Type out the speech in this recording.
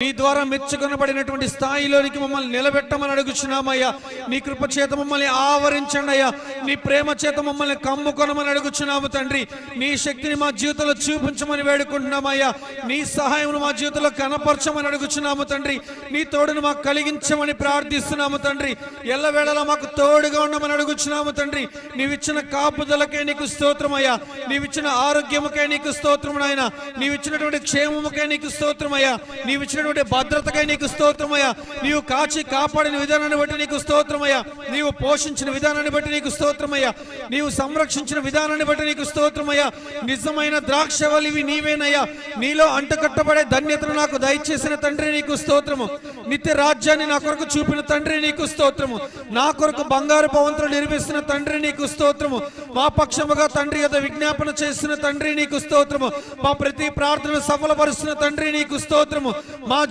నీ ద్వారా మెచ్చుకొనబడినటువంటి స్థాయిలోనికి మమ్మల్ని నిలబెట్టమని అడుగుచున్నామయ్యా. నీ కృప చేత మమ్మల్ని ఆవరించండి అయ్యా. నీ ప్రేమ చేత మమ్మల్ని కమ్ముకొనమని అడుగుచున్నాము తండ్రి. నీ శక్తిని మా జీవితంలో చూపించమని వేడుకుంటున్నామయ్యా. నీ సహాయం మా జీవితంలో కనపరచమని అడుగుచున్నాము తండ్రి. నీ తోడును మాకు కలిగించమని ప్రార్థిస్తున్నాము తండ్రి. ఎల్లవేళలా మాకు తోడుగా ఉండమని అడుగుచున్నాము తండ్రి. నీవిచ్చిన కాపుదలకే నీకు స్తోత్రమయ్యా. నీవిచ్చిన ఆరోగ్యముకే నీకు స్తోత్రమునైనా. నీవిచ్చినటువంటి క్షేమముకే నీకు స్తోత్రమయ్యా. నీవిచ్చినటువంటి భద్రతకై నీకు స్తోత్రమయ్యా. నీవు కాచి కాపాడిన విధానాన్ని బట్టి నీకు స్తోత్రమయ్యా. నీవు పోషించిన విధానాన్ని బట్టి నీకు స్తోత్రమయ్యా. నీవు సంరక్షించిన విధానాన్ని బట్టి నీకు స్తోత్రమయ్యా. నిజమైన ద్రాక్షవల్లివి నీవేనయ్యా. నీలో అంటకట్టబడే ధన్యతను నాకు దయచేసిన తండ్రి నీకు స్తోత్రము. నిత్య రాజ్యాన్ని నా కొరకు చూపిన తండ్రి నీకు స్తోత్రము. నా కొరకు బంగారు భవంతులు నిర్మిస్తున్న తండ్రి నీకు స్తోత్రము. మా పక్షముగా తండ్రి యొద్ద విజ్ఞాపన చేస్తున్న తండ్రి నీకు స్తోత్రము. మా ప్రతి ప్రార్థన సఫలపరుస్తున్న తండ్రి నీకు స్తోత్రము. మా